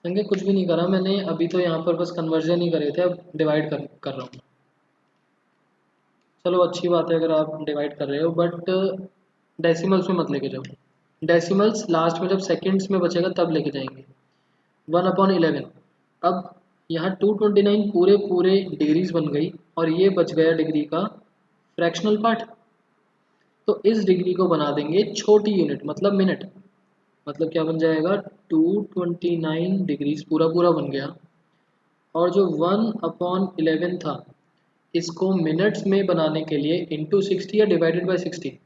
संगे कुछ भी नहीं करा मैंने अभी, तो यहाँ पर बस कन्वर्जन ही करे थे, अब डिवाइड कर रहा हूँ। चलो अच्छी बात है अगर आप डिवाइड कर रहे हो, बट डेसिमल्स में मत लेके जाओ। डेसिमल्स लास्ट में जब सेकंड्स में बचेगा तब लेके जाएंगे। 1 अपॉन 11, अब यहाँ 229 पूरे पूरे डिग्रीज बन गई और ये बच गया डिग्री का फ्रैक्शनल पार्ट। तो इस डिग्री को बना देंगे छोटी यूनिट, मतलब मिनट। मतलब क्या बन जाएगा 229 डिग्रीज पूरा पूरा बन गया, और जो 1 अपॉन 11 था इसको मिनट्स में बनाने के लिए इंटू 60 या डिवाइडेड बाय 60,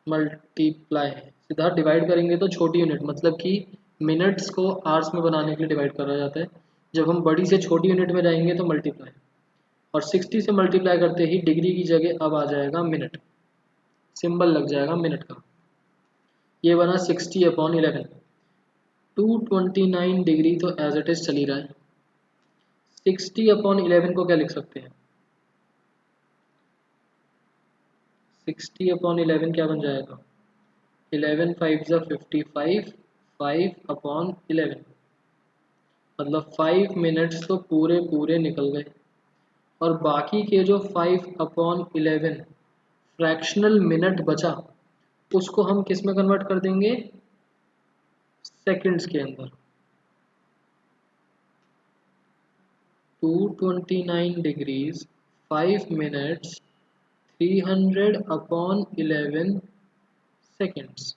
मल्टीप्लाई। सीधा डिवाइड करेंगे तो छोटी यूनिट, मतलब कि मिनट्स को आवर्स में बनाने के लिए डिवाइड करा जाता है। जब हम बड़ी से छोटी यूनिट में जाएंगे तो मल्टीप्लाई, और 60 से मल्टीप्लाई करते ही डिग्री की जगह अब आ जाएगा मिनट, सिंबल लग जाएगा मिनट का। ये बना 60 अपॉन 11। 229 डिग्री तो एज इट इज चली रहा है। 60 अपॉन 11 को क्या लिख सकते हैं? 60 अपॉन 11 क्या बन जाएगा? 11 5 ज़ा 55, 5 अपॉन 11, मतलब 5 मिनट्स तो पूरे पूरे निकल गए। और बाकी के जो 5 अपॉन 11 फ्रैक्शनल मिनट बचा उसको हम किस में कन्वर्ट कर देंगे? सेकंड्स के अंदर। 229 degrees 5 minutes 300 upon 11 seconds.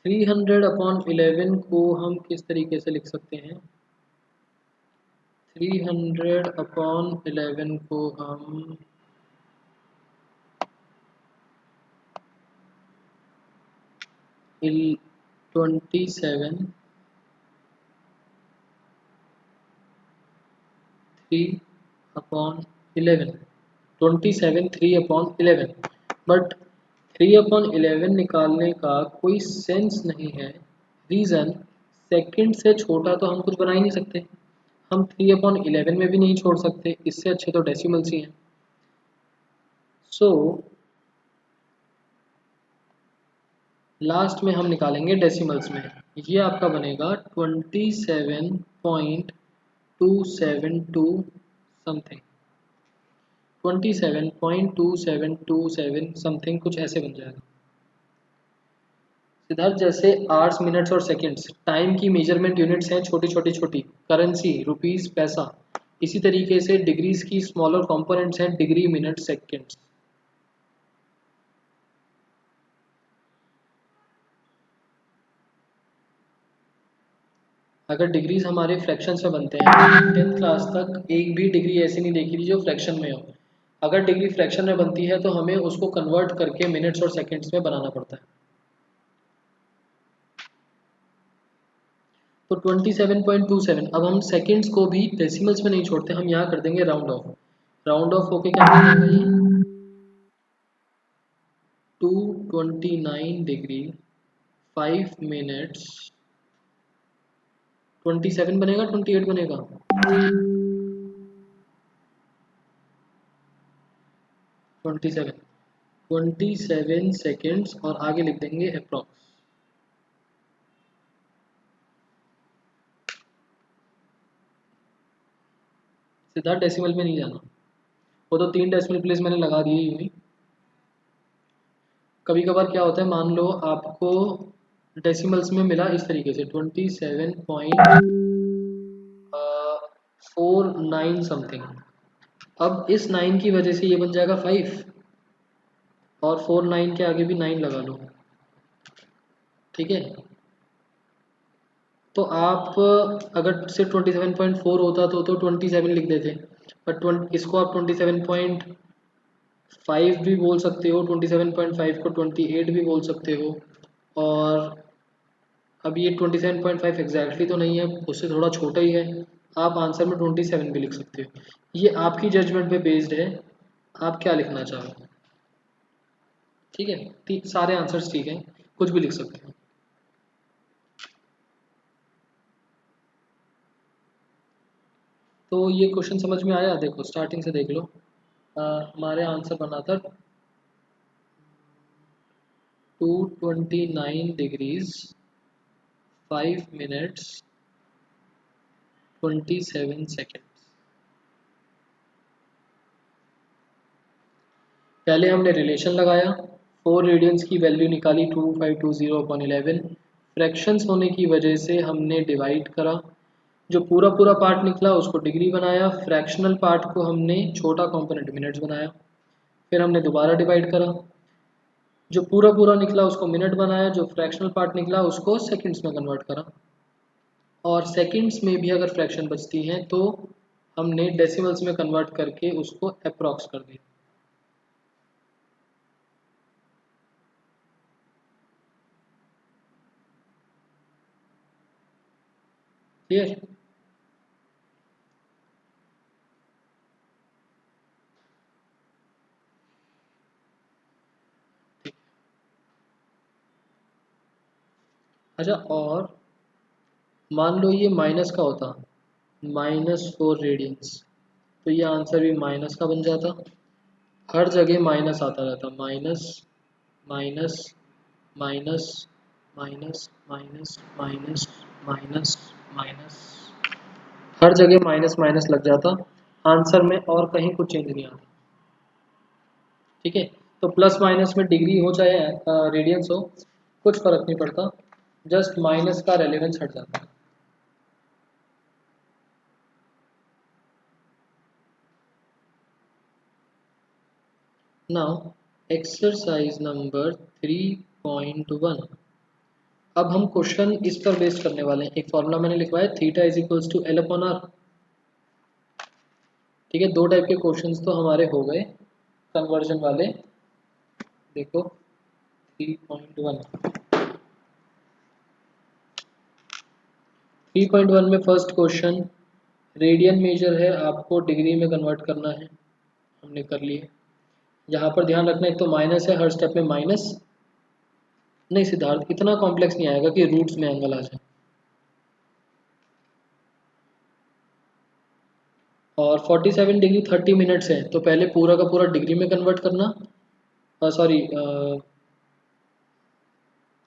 300 upon 11 को हम किस तरीके से लिख सकते हैं? 300 अपॉन 11 को हम 27 3 अपॉन 11, 27 3 अपॉन 11, बट 3 अपॉन 11 निकालने का कोई सेंस नहीं है। रीज़न, सेकंड से छोटा तो हम कुछ बना ही नहीं सकते, हम 3 अपॉन 11 में भी नहीं छोड़ सकते, इससे अच्छे तो डेसिमल्स ही हैं। सो लास्ट में हम निकालेंगे डेसिमल्स में। ये आपका बनेगा 27.272 समथिंग। 27.2727 समथिंग कुछ ऐसे बन जाएगा। सिद्धार्थ, जैसे आवर्स, मिनट्स और सेकंड्स टाइम की मेजरमेंट यूनिट्स हैं, छोटी छोटी छोटी, करेंसी रुपीस पैसा, इसी तरीके से डिग्रीज की स्मॉलर कंपोनेंट्स हैं, डिग्री मिनट सेकंड्स। अगर डिग्रीज हमारे फ्रैक्शंस में बनते हैं, 10th क्लास तक एक भी डिग्री ऐसी नहीं देखी थी जो फ्रैक्शन में हो। अगर डिग्री फ्रैक्शन में बनती है तो हमें उसको कन्वर्ट करके मिनट्स और सेकंड्स में बनाना पड़ता है। तो 27.27, अब हम सेकंड्स को भी डेसिमल्स में नहीं छोड़ते, हम यहाँ कर देंगे राउंड ऑफ। राउंड ऑफ होके क्या बन जाएगा ये 229 डिग्री 5 मिनट्स 27 बनेगा 28 बनेगा 27 सेकेंड्स और आगे लिख देंगे अप्रॉक्स। सिद्धार्थ डेसिमल में नहीं जाना, वो तो 3 डेसिमल प्लेस मैंने लगा दिए यूं ही। कभी कभार क्या होता है, मान लो आपको डेसिमल्स में मिला इस तरीके से 27.49 समथिंग, अब इस 9 की वजह से ये बन जाएगा 5 और 49 के आगे भी 9 लगा लो, ठीक है। तो आप अगर सिर्फ 27.4 होता तो 27 लिख देते, बट इसको आप 27.5 भी बोल सकते हो, 27.5 को 28 भी बोल सकते हो, और अब ये 27.5 एग्जैक्टली तो नहीं है, उससे थोड़ा छोटा ही है, आप आंसर में 27 भी लिख सकते हो। ये आपकी जजमेंट पे बेस्ड है, आप क्या लिखना चाहो, ठीक है। सारे आंसर्स ठीक हैं, कुछ भी लिख सकते हो। तो ये क्वेश्चन समझ में आया, देखो स्टार्टिंग से देख लो। हमारे आंसर बना था 229 डिग्रीज 5 मिनट्स 27 सेकेंड्स। पहले हमने रिलेशन लगाया, 4 रेडियंस की वैल्यू निकाली 2520/11, फ्रैक्शंस होने की वजह से हमने डिवाइड करा, जो पूरा पूरा पार्ट निकला उसको डिग्री बनाया, फ्रैक्शनल पार्ट को हमने छोटा कंपोनेंट मिनट्स बनाया, फिर हमने दोबारा डिवाइड करा, जो पूरा पूरा निकला उसको मिनट बनाया, जो फ्रैक्शनल पार्ट निकला उसको सेकंड्स में कन्वर्ट करा, और सेकंड्स में भी अगर फ्रैक्शन बचती हैं तो हमने डेसिमल्स में कन्वर्ट करके उसको अप्रॉक्स कर दिया। क्लियर? अच्छा, और मान लो ये माइनस का होता, -4 रेडियंस, तो ये आंसर भी माइनस का बन जाता, हर जगह माइनस आता रहता, minus minus minus minus minus minus minus minus, हर जगह माइनस माइनस लग जाता, आंसर में और कहीं कुछ चेंज नहीं आता, ठीक है। तो प्लस माइनस में डिग्री हो चाहे रेडियंस हो, कुछ फर्क नहीं पड़ता, जस्ट माइनस का रेलेवेंस हट जाता है। नाउ एक्सरसाइज नंबर 3.1, अब हम क्वेश्चन इस पर बेस्ड करने वाले हैं। एक फॉर्मूला मैंने लिखवाया, theta is equals to L/R, ठीक है। 2 टाइप के क्वेश्चंस तो हमारे हो गए कन्वर्जन वाले, देखो 3.1 में फर्स्ट क्वेश्चन, रेडियन मेजर है, आपको डिग्री में कन्वर्ट करना है, हमने कर लिए। यहाँ पर ध्यान रखना, एक तो माइनस है, हर स्टेप में माइनस, नहीं सिद्धार्थ इतना कॉम्प्लेक्स नहीं आएगा कि रूट्स में एंगल आ जाए। और 47 डिग्री 30 मिनट्स है, तो पहले पूरा का पूरा डिग्री में कन्वर्ट करना, सॉरी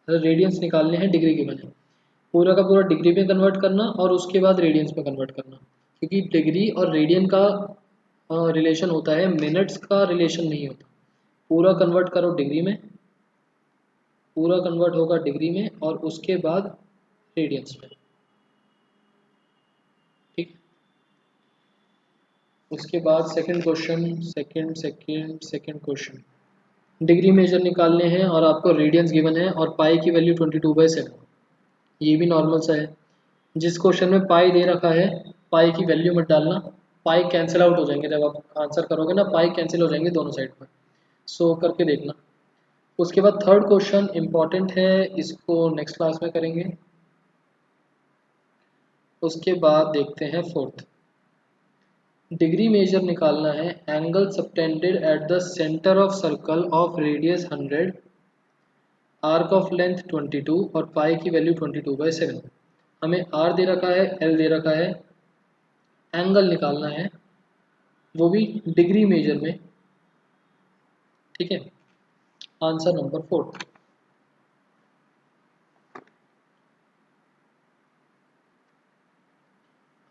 रेडियंस निकालने हैं डिग्री के बने, पूरा का पूरा डिग्री में कन्वर्ट करना और उसके बाद रेडियंस में कन्वर्ट करना, क्योंकि डिग्री और रेडियन का रिलेशन होता है, मिनट्स का रिलेशन नहीं होता। पूरा कन्वर्ट करो डिग्री में, पूरा कन्वर्ट होगा डिग्री में और उसके बाद रेडियंस में, ठीक। उसके बाद second question, second question, degree measure निकालने हैं और आपको रेडियंस गिवन है और पाई की वैल्यू 22/7। ये भी नॉर्मल सा है। जिस क्वेश्चन में पाई दे रखा है, पाई की वैल्यू मत डालना, पाई कैंसिल आउट हो जाएंगे जब आप आंसर करोगे ना, पाई कैंसिल हो जाएंगे दोनों साइड पर, सो करके देखना। उसके बाद थर्ड क्वेश्चन इंपॉर्टेंट है, इसको नेक्स्ट क्लास में करेंगे। उसके बाद देखते हैं फोर्थ, डिग्री मेजर निकालना है, angle subtended at the centre of circle of radius 100, arc of length 22 और पाई की वैल्यू 22/7। हमें आर दे रखा है, एल दे रखा है, एंगल निकालना है वो भी डिग्री मेजर में, ठीक है। Answer number 4।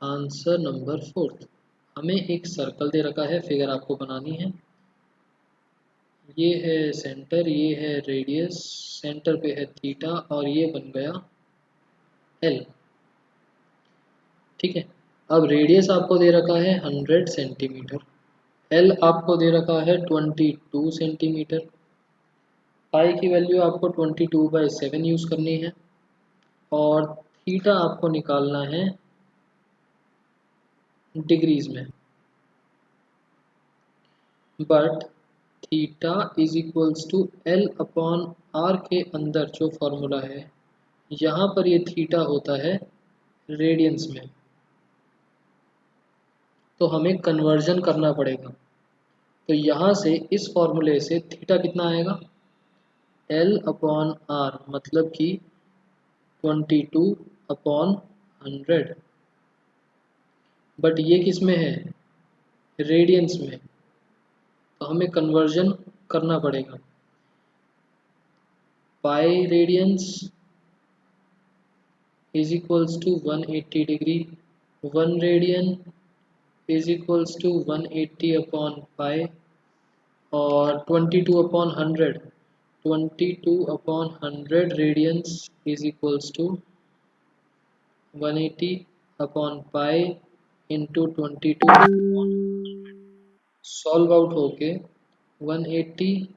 आंसर नंबर 4, हमें एक सर्कल दे रखा है, फिगर आपको बनानी है। ये है सेंटर, ये है रेडियस, सेंटर पे है थीटा और ये बन गया एल, ठीक है। अब रेडियस आपको दे रखा है 100 सेंटीमीटर, एल आपको दे रखा है 22 सेंटीमीटर, पाई की वैल्यू आपको 22/7 यूज़ करनी है और थीटा आपको निकालना है डिग्रीज में। But theta is equals to L upon R के अंदर जो फॉर्मूला है, यहाँ पर ये थीटा होता है रेडियंस में, तो हमें कन्वर्जन करना पड़ेगा। तो यहाँ से इस फॉर्मूले से थीटा कितना आएगा, एल अपॉन आर मतलब कि 22/100, बट ये किस में है, रेडियंस में, तो हमें कन्वर्जन करना पड़ेगा। Pi radians is equals to 180 degree, 1 radian is equals to 180 upon pi और 22/100, 22/100 radians is equals to 180 upon pi into 22/100। Solve out होके 180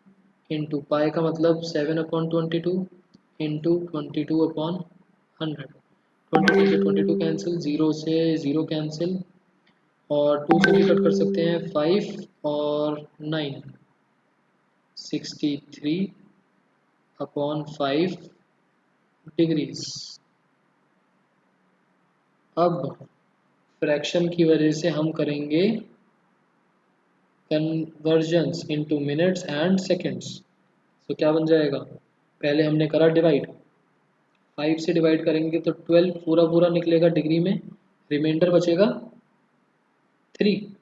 इंटू पाई का मतलब 7/22 इंटू 22/100, 22 से 22 कैंसिल, 0 से 0 कैंसिल और 2 से भी कट कर सकते हैं, 5 और 9, 63/5 डिग्रीज। अब फ्रैक्शन की वजह से हम करेंगे convergence into minutes and seconds. तो क्या बन जाएगा, पहले हमने करा डिवाइड, 5 से डिवाइड करेंगे तो 12 पूरा पूरा निकलेगा डिग्री में, रिमाइंडर बचेगा 3,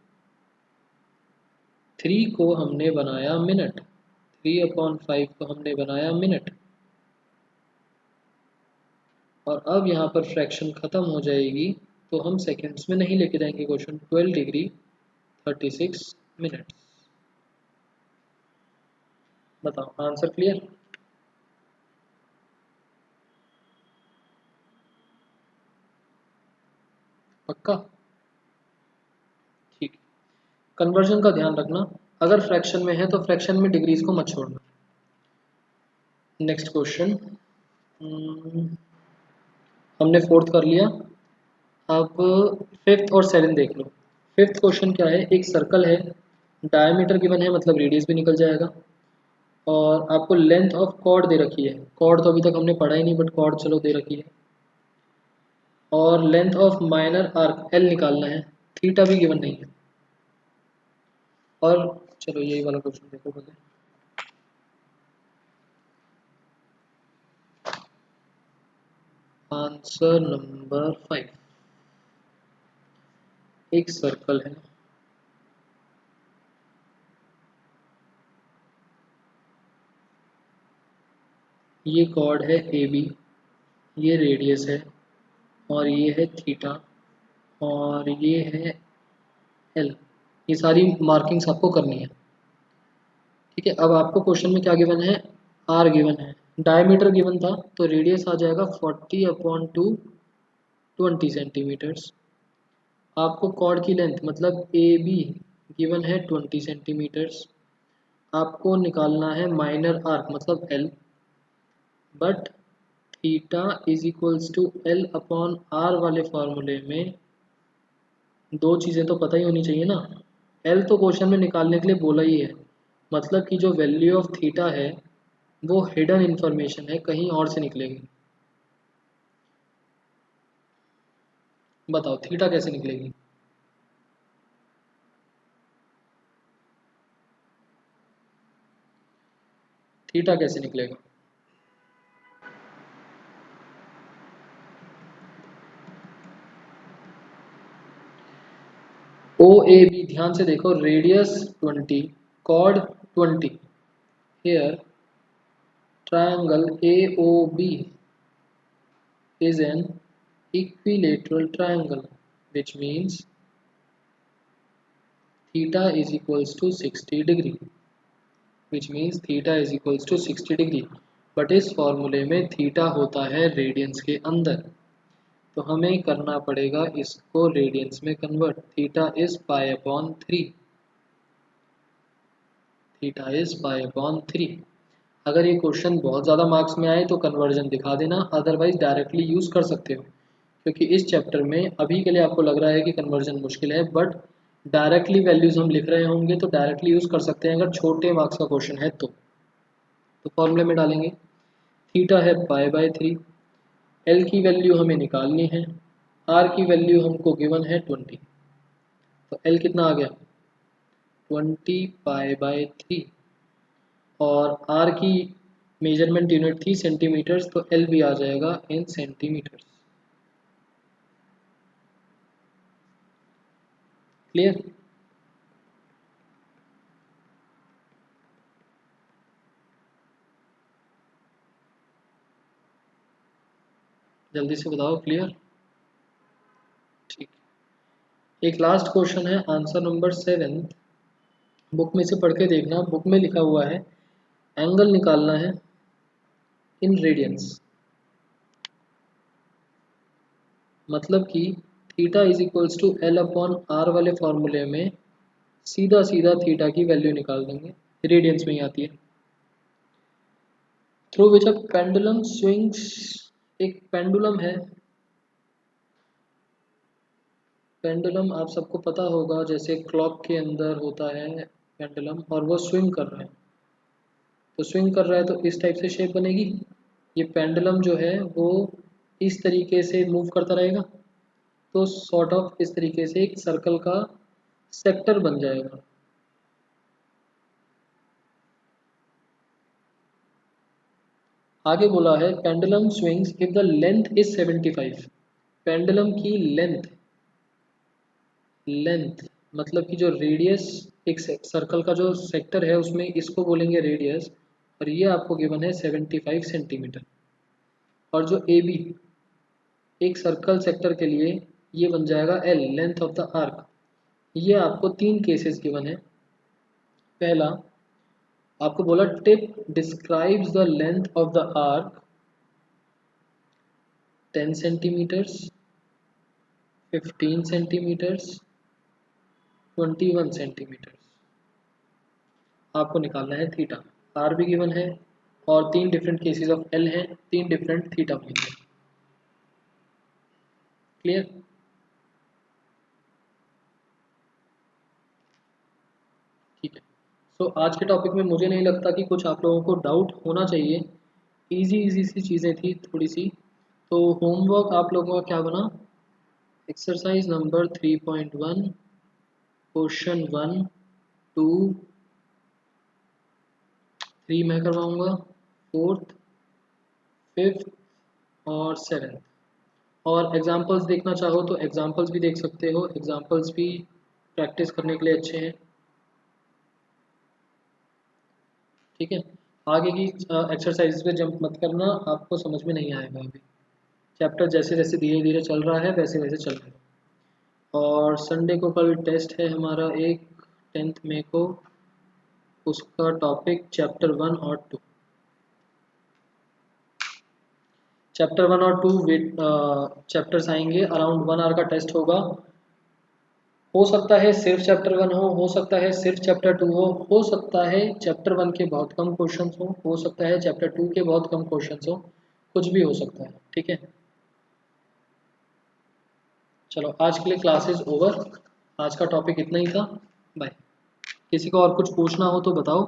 3 को हमने बनाया मिनट, 3/5 को हमने बनाया मिनट। और अब यहाँ पर फ्रैक्शन ख़त्म हो जाएगी तो हम सेकंड्स में नहीं लेके जाएंगे क्वेश्चन। 12 degree 36 minute. बताओ आंसर क्लियर। पक्का, ठीक। कन्वर्जन का ध्यान रखना, अगर फ्रैक्शन में है तो फ्रैक्शन में डिग्रीज को मत छोड़ना। नेक्स्ट क्वेश्चन, हमने फोर्थ कर लिया, अब फिफ्थ और सेवन देख लो। फिफ्थ क्वेश्चन क्या है, एक सर्कल है, डायमीटर गिवन है मतलब रेडियस भी निकल जाएगा और आपको लेंथ ऑफ कॉर्ड दे रखी है, कॉर्ड तो अभी तक हमने पढ़ा ही नहीं बट कॉर्ड चलो दे रखी है, और length of minor arc L निकालना है, थीटा भी गिवन नहीं है। और चलो यही वाला क्वेश्चन देखो पहले, आंसर नंबर 5, एक सर्कल है, ये कॉर्ड है ए बी, ये रेडियस है और ये है थीटा और ये है एल, ये सारी मार्किंग्स आपको करनी है। ठीक है, अब आपको क्वेश्चन में क्या गिवन है, आर गिवन है, डायमीटर गिवन था तो रेडियस आ जाएगा 40/2 20 सेंटीमीटर्स। आपको कॉर्ड की लेंथ मतलब ए बी गिवन है 20 सेंटीमीटर्स। आपको निकालना है माइनर आर्क मतलब L, but theta is equals to L upon R वाले फॉर्मूले में दो चीज़ें तो पता ही होनी चाहिए ना। एल तो क्वेश्चन में निकालने के लिए बोला ही है, मतलब कि जो वैल्यू ऑफ थीटा है वो हिडन इंफॉर्मेशन है, कहीं और से निकलेगी। बताओ थीटा कैसे निकलेगी। थीटा कैसे निकलेगा। ओ ए बी ध्यान से देखो, radius 20, chord 20, here triangle A O B is an equilateral triangle, which means theta is equals to 60 degree, which means theta is equals to 60 degree। But इस फॉर्मूले में थीटा होता है रेडियंस के अंदर, तो हमें करना पड़ेगा इसको रेडियंस में convert. Theta is pi upon 3, theta is pi upon 3। अगर ये क्वेश्चन बहुत ज़्यादा मार्क्स में आए तो कन्वर्जन दिखा देना, अदरवाइज डायरेक्टली यूज़ कर सकते हो, क्योंकि इस चैप्टर में अभी के लिए आपको लग रहा है कि कन्वर्जन मुश्किल है, बट डायरेक्टली वैल्यूज़ हम लिख रहे होंगे तो डायरेक्टली यूज़ कर सकते हैं अगर छोटे मार्क्स का क्वेश्चन है तो फॉर्मूले में डालेंगे। थीटा है पाई/3, एल की वैल्यू हमें निकालनी है, आर की वैल्यू हमको गिवन है 20, तो एल कितना आ गया 20 पाई/3, और आर की मेजरमेंट यूनिट थी सेंटीमीटर्स, तो एल भी आ जाएगा इन सेंटीमीटर्स। क्लियर। जल्दी से बताओ क्लियर। ठीक, एक लास्ट क्वेश्चन है आंसर नंबर 7, बुक में से पढ़ के देखना। बुक में लिखा हुआ है एंगल निकालना है इन रेडियंस, मतलब कि theta is equals to L upon R वाले फॉर्मूले में सीधा सीधा थीटा की वैल्यू निकाल देंगे, रेडियंस में ही आती है। Through which a pendulum swings, एक पेंडुलम है, पेंडुलम आप सबको पता होगा जैसे क्लॉक के अंदर होता है पेंडुलम, और वो स्विंग कर रहा है, तो स्विंग कर रहा है तो इस टाइप से शेप बनेगी। ये पेंडुलम जो है वो इस तरीके से मूव करता रहेगा, तो सॉर्ट ऑफ इस तरीके से एक सर्कल का सेक्टर बन जाएगा। आगे बोला है pendulum swings if the length is 75। Pendulum की लेंथ, लेंथ मतलब कि जो रेडियस, एक सर्कल का जो सेक्टर है उसमें इसको बोलेंगे रेडियस, और ये आपको गिवन है 75 सेंटीमीटर। और जो ए बी एक सर्कल सेक्टर के लिए ये बन जाएगा L, length of the arc. ये आपको तीन केसेस गिवन है। पहला आपको बोला tip describes the length of the arc 10 centimetres, 15 centimetres, 21 centimetres. आपको निकालना है थीटा। आर भी गिवन है और तीन डिफरेंट केसेस ऑफ एल हैं, तीन डिफरेंट थीटा मिलेंगे। क्लियर। ठीक है, सो आज के टॉपिक में मुझे नहीं लगता कि कुछ आप लोगों को डाउट होना चाहिए। इजी इजी सी चीज़ें थी थोड़ी सी। तो होमवर्क आप लोगों का क्या बना, एक्सरसाइज नंबर 3.1 क्वेश्चन 1, 2, 3 मैं करवाऊंगा, 4th, 5th और 7th। और एग्जाम्पल्स देखना चाहो तो एग्जाम्पल्स भी देख सकते हो, एग्जाम्पल्स भी प्रैक्टिस करने के लिए अच्छे हैं। ठीक है, आगे की एक्सरसाइज पे जंप मत करना, आपको समझ में नहीं आएगा अभी। चैप्टर जैसे जैसे धीरे धीरे चल रहा है वैसे वैसे चल रहा है। और संडे को कल टेस्ट है हमारा एक, 10 मई को उसका टॉपिक चैप्टर 1 और 2। चैप्टर 1 और 2 वेट चैप्टर्स आएंगे, अराउंड 1 आवर का टेस्ट होगा। हो सकता है सिर्फ चैप्टर 1 हो सकता है सिर्फ चैप्टर 2 हो सकता है चैप्टर 1 के बहुत कम क्वेश्चंस हो सकता है चैप्टर 2 के बहुत कम क्वेश्चंस हो, कुछ भी हो सकता है, ठीक है। चलो आज के लिए क्लासेस ओवर, आज का टॉपिक इतना ही था, बाय। किसी को और कुछ पूछना हो तो बताओ।